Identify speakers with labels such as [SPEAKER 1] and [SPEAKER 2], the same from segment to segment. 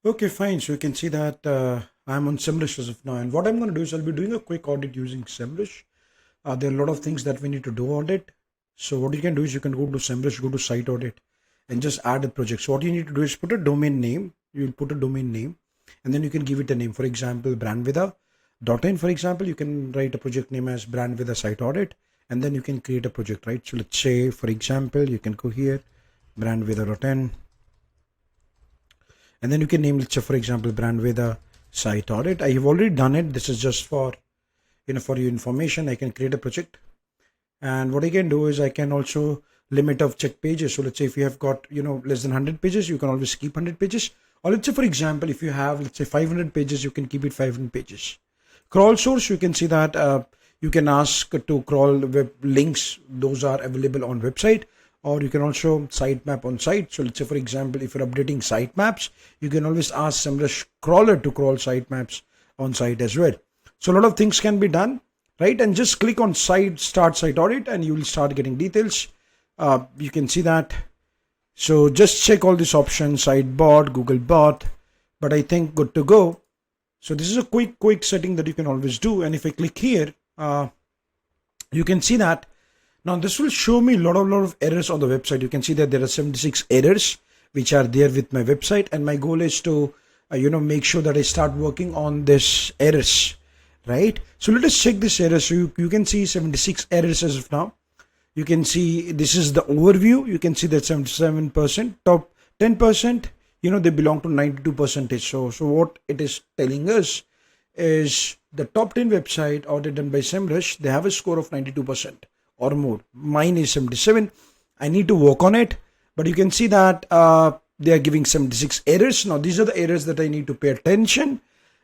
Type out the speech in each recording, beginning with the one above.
[SPEAKER 1] Okay, fine. So you can see that I'm on Semrush as of now. And what I'm going to do is I'll be doing a quick audit using Semrush. There are a lot of things that we need to do audit. So what you can do is you can go to Semrush, go to site audit and just add a project. So what you need to do is put a domain name. You'll put a domain name and then you can give it a name. For example, brandwither.in. For example, you can write a project name as brandwither site audit and then you can create a project, right? So let's say, for example, you can go here, brandwither.in. And then you can name, let's say, for example, brandwither site audit. I have already done it. This is just for for your information. I can create a project, and what I can do is I can also limit of check pages. So let's say if you have got less than 100 pages, you can always keep 100 pages. Or let's say, for example, if you have, let's say, 500 pages, you can keep it 500 pages. Crawl source, you can see that you can ask to crawl web links. Those are available on website. Or you can also sitemap on site. So let's say, for example, if you're updating sitemaps, you can always ask Semrush crawler to crawl sitemaps on site as well. So a lot of things can be done, right? And just click on start site audit and you will start getting details. You can see that. So just check all these options, site bot, Google bot, but I think good to go. So this is a quick setting that you can always do. And if I click here, you can see that now this will show me a lot of errors on the website. You can see that there are 76 errors which are there with my website, and my goal is to make sure that I start working on this errors, right? So let us check this error. So you can see 76 errors as of now. You can see this is the overview. You can see that 77%, top 10%, they belong to 92%. So what it is telling us is the top 10 website audit done by Semrush, they have a score of 92% or more. Mine is 77. I need to work on it, but you can see that they are giving 76 errors. Now these are the errors that I need to pay attention,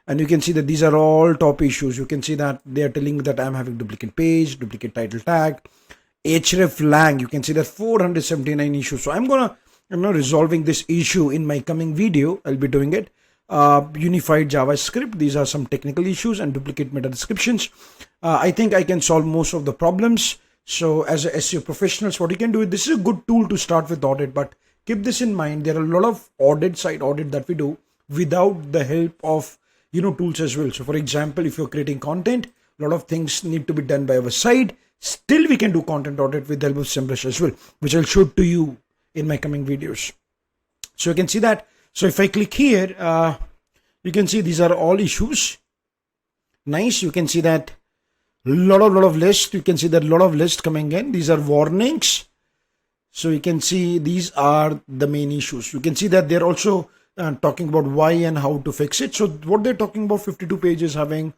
[SPEAKER 1] and you can see that these are all top issues. You can see that they are telling that I'm having duplicate page, duplicate title tag, href lang. You can see that 479 issues. So I'm resolving this issue in my coming video. I'll be doing it. Unified JavaScript. These are some technical issues, and duplicate meta descriptions. I think I can solve most of the problems. So as a SEO professionals, what you can do, this is a good tool to start with audit, but keep this in mind. There are a lot of site audit that we do without the help of, tools as well. So for example, if you're creating content, a lot of things need to be done by our side. Still, we can do content audit with the help of Semrush as well, which I'll show to you in my coming videos. So you can see that. So if I click here, you can see these are all issues. Nice. You can see that lot of lists. You can see that lot of lists coming in. These are warnings. So you can see these are the main issues. You can see that they're also talking about why and how to fix it. So what they're talking about, 52 pages having,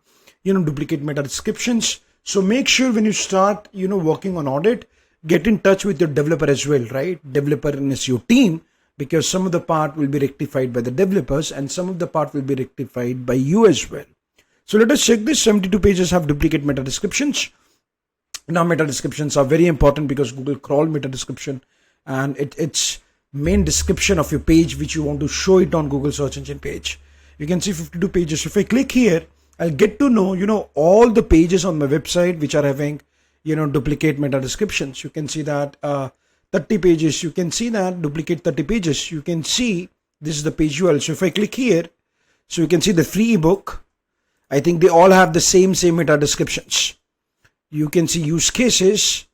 [SPEAKER 1] duplicate meta descriptions. So make sure when you start, working on audit, get in touch with your developer as well, right? Developer and SEO team, because some of the part will be rectified by the developers and some of the part will be rectified by you as well. So let us check this. 72 pages have duplicate meta descriptions. Now meta descriptions are very important because Google crawl meta description, and it's main description of your page which you want to show it on Google search engine page. You can see 52 pages. If I click here, I'll get to know, all the pages on my website which are having, duplicate meta descriptions. You can see that 30 pages. You can see that duplicate 30 pages. You can see this is the page URL. So if I click here, so you can see the free ebook. I think they all have the same meta descriptions. You can see use cases,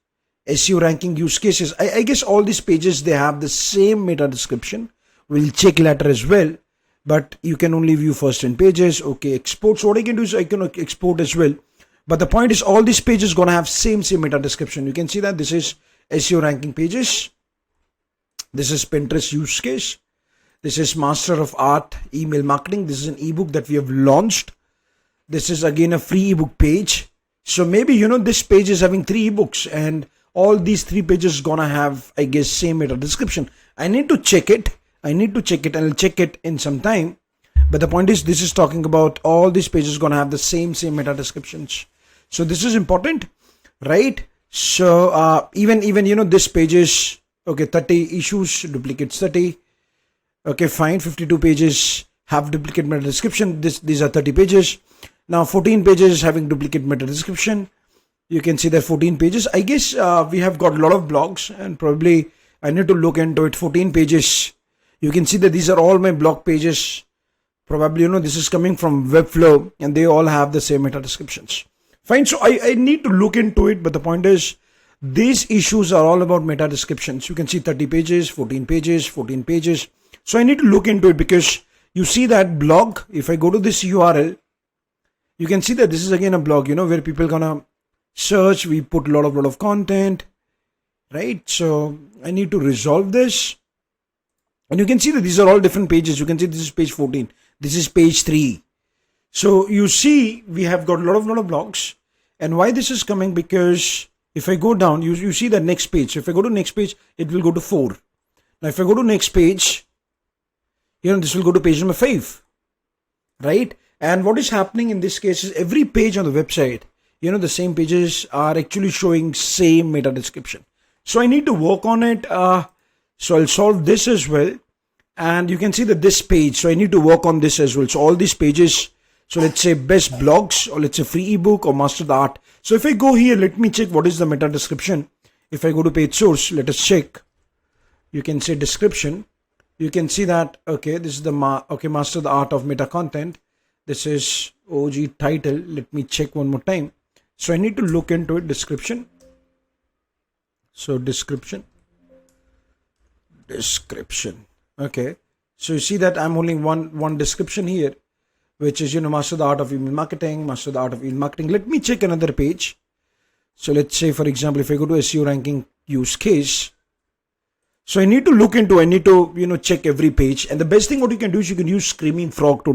[SPEAKER 1] SEO ranking use cases. I guess all these pages, they have the same meta description. We'll check later as well, but you can only view first 10 pages. Okay, export. So what I can do is I can export as well. But the point is all these pages going to have same meta description. You can see that this is SEO ranking pages. This is Pinterest use case. This is Master of Art email marketing. This is an ebook that we have launched. This is again a free ebook page. So maybe, this page is having 3 ebooks and all these 3 pages gonna have, I guess, same meta description. I need to check it. And I'll check it in some time. But the point is, this is talking about all these pages gonna have the same meta descriptions. So this is important, right? So even this page is, okay, 30 issues, duplicates 30. Okay, fine. 52 pages have duplicate meta description. These are 30 pages. Now 14 pages having duplicate meta description. You can see that 14 pages. I guess we have got a lot of blogs, and probably I need to look into it. 14 pages. You can see that these are all my blog pages. Probably, this is coming from Webflow and they all have the same meta descriptions. Fine. So I need to look into it. But the point is, these issues are all about meta descriptions. You can see 30 pages, 14 pages, 14 pages. So I need to look into it, because you see that blog. If I go to this URL, you can see that this is again a blog, where people gonna search. We put a lot of content, right? So I need to resolve this. And you can see that these are all different pages. You can see this is page 14. This is page 3. So you see we have got a lot of blogs. And why this is coming? Because if I go down, you see the next page. So if I go to next page, it will go to 4. Now if I go to next page, this will go to page number 5, right? And what is happening in this case is every page on the website, the same pages are actually showing same meta description. So I need to work on it. So I'll solve this as well. And you can see that this page, so I need to work on this as well. So all these pages, so let's say best blogs, or let's say free ebook, or master the art. So if I go here, let me check what is the meta description. If I go to page source, let us check. You can say description. You can see that, okay, this is the master the art of meta content. This is OG title. Let me check one more time. So I need to look into it. Description. So description. Okay. So you see that I'm only one description here, which is, master the art of email marketing, master the art of email marketing. Let me check another page. So let's say, for example, if I go to SEO ranking use case, so I need to check every page. And the best thing what you can do is you can use Screaming Frog to